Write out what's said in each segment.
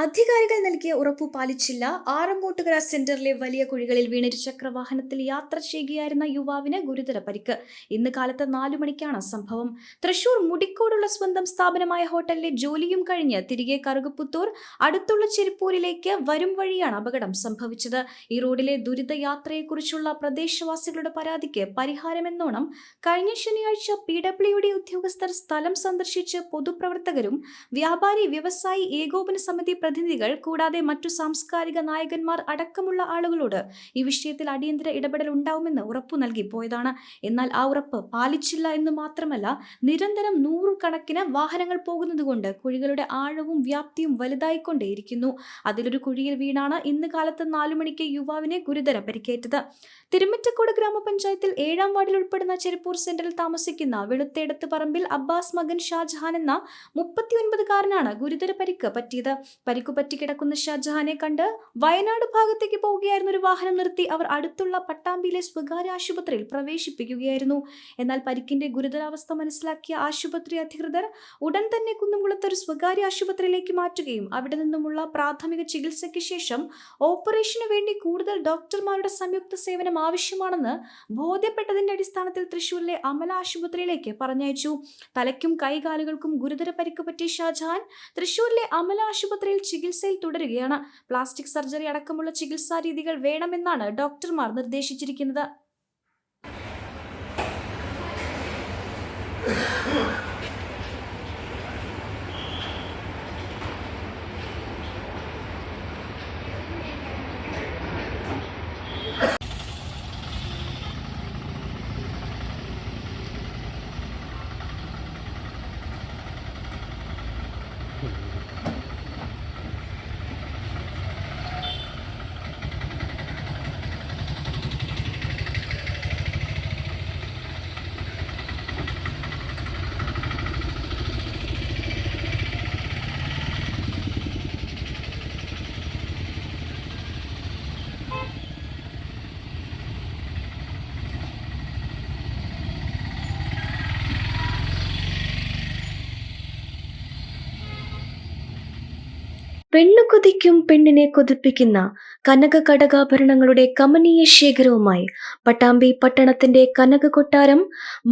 അധികാരികൾ നൽകിയ ഉറപ്പു പാലിച്ചില്ല. ആറങ്ങോട്ടുകര സെന്ററിലെ വലിയ കുഴികളിൽ വീണ് ഇരുചക്രവാഹനത്തിൽ യാത്ര ചെയ്യുകയായിരുന്ന യുവാവിന് ഗുരുതര പരിക്ക്. ഇന്ന് കാലത്ത് 4 മണിക്കാണ് സംഭവം. തൃശൂർ മുടിക്കോടുള്ള സ്വന്തം സ്ഥാപനമായ ഹോട്ടലിലെ ജോലിയും കഴിഞ്ഞ് തിരികെ കറുകപ്പുത്തൂർ അടുത്തുള്ള ചെരിപ്പൂരിലേക്ക് വരും വഴിയാണ് അപകടം സംഭവിച്ചത്. ഈ റോഡിലെ ദുരിതയാത്രയെക്കുറിച്ചുള്ള പ്രദേശവാസികളുടെ പരാതിക്ക് പരിഹാരമെന്നോണം കഴിഞ്ഞ ശനിയാഴ്ച PWD ഉദ്യോഗസ്ഥർ സ്ഥലം സന്ദർശിച്ച് പൊതുപ്രവർത്തകരും വ്യാപാരി വ്യവസായി ഏകോപന സമിതി പ്രതിനിധികൾ കൂടാതെ മറ്റു സാംസ്കാരിക നായകന്മാർ അടക്കമുള്ള ആളുകളോട് ഈ വിഷയത്തിൽ അടിയന്തര ഇടപെടൽ ഉണ്ടാവുമെന്ന് ഉറപ്പു നൽകി പോയതാണ്. എന്നാൽ ആ ഉറപ്പ് പാലിച്ചില്ല എന്ന് മാത്രമല്ല, നിരന്തരം നൂറുകണക്കിന് വാഹനങ്ങൾ പോകുന്നതുകൊണ്ട് കുഴികളുടെ ആഴവും വ്യാപ്തിയും വലുതായിക്കൊണ്ടേയിരിക്കുന്നു. അതിലൊരു കുഴിയിൽ വീണാണ് ഇന്ന് കാലത്ത് 4 മണിക്ക് യുവാവിനെ ഗുരുതര പരിക്കേറ്റത്. തിരുമിറ്റക്കോട് ഗ്രാമപഞ്ചായത്തിൽ 7-ാം വാർഡിൽ ഉൾപ്പെടുന്ന ചെരിപ്പൂർ സെന്ററിൽ താമസിക്കുന്ന വെളുത്തേടത്ത് പറമ്പിൽ അബ്ബാസ് മകൻ ഷാജഹാൻ എന്ന 39-കാരനാണ് ഗുരുതര പരിക്ക് പറ്റിയത്. പരിക്കുപറ്റി കിടക്കുന്ന ഷാജഹാനെ കണ്ട് വയനാട് ഭാഗത്തേക്ക് പോവുകയായിരുന്ന ഒരു വാഹനം നിർത്തി അവർ അടുത്തുള്ള പട്ടാമ്പിയിലെ സ്വകാര്യ ആശുപത്രിയിൽ പ്രവേശിപ്പിക്കുകയായിരുന്നു. എന്നാൽ പരിക്കിന്റെ ഗുരുതരാവസ്ഥ മനസ്സിലാക്കിയ ആശുപത്രി അധികൃതർ ഉടൻ തന്നെ കുന്നംകുളത്ത് ഒരു സ്വകാര്യ ആശുപത്രിയിലേക്ക് മാറ്റുകയും അവിടെ നിന്നുമുള്ള പ്രാഥമിക ചികിത്സയ്ക്ക് ശേഷം ഓപ്പറേഷനു വേണ്ടി കൂടുതൽ ഡോക്ടർമാരുടെ സംയുക്ത സേവനം ആവശ്യമാണെന്ന് ബോധ്യപ്പെട്ടതിന്റെ അടിസ്ഥാനത്തിൽ തൃശൂരിലെ അമല ആശുപത്രിയിലേക്ക് പറഞ്ഞയച്ചു. തലയ്ക്കും കൈകാലുകൾക്കും ഗുരുതര പരിക്ക് പറ്റിയ ഷാജഹാൻ തൃശൂരിലെ അമല ആശുപത്രിയിൽ ചികിത്സയിൽ തുടരുകയാണ്. പ്ലാസ്റ്റിക് സർജറി അടക്കമുള്ള ചികിത്സാ രീതികൾ വേണമെന്നാണ് ഡോക്ടർമാർ നിർദ്ദേശിച്ചിരിക്കുന്നത്. പെണ്ണു കൊതിക്കും പെണ്ണിനെ കൊതിപ്പിക്കുന്ന കനക കടകാഭരണങ്ങളുടെ കമനീയ ശേഖരവുമായി പട്ടാമ്പി പട്ടണത്തിന്റെ Kanaka Kottaram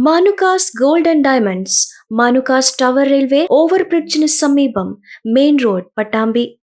Manukas gold and diamonds, Manukas tower railway ഓവർബ്രിഡ്ജിന് സമീപം, മെയിൻ റോഡ്, പട്ടാമ്പി.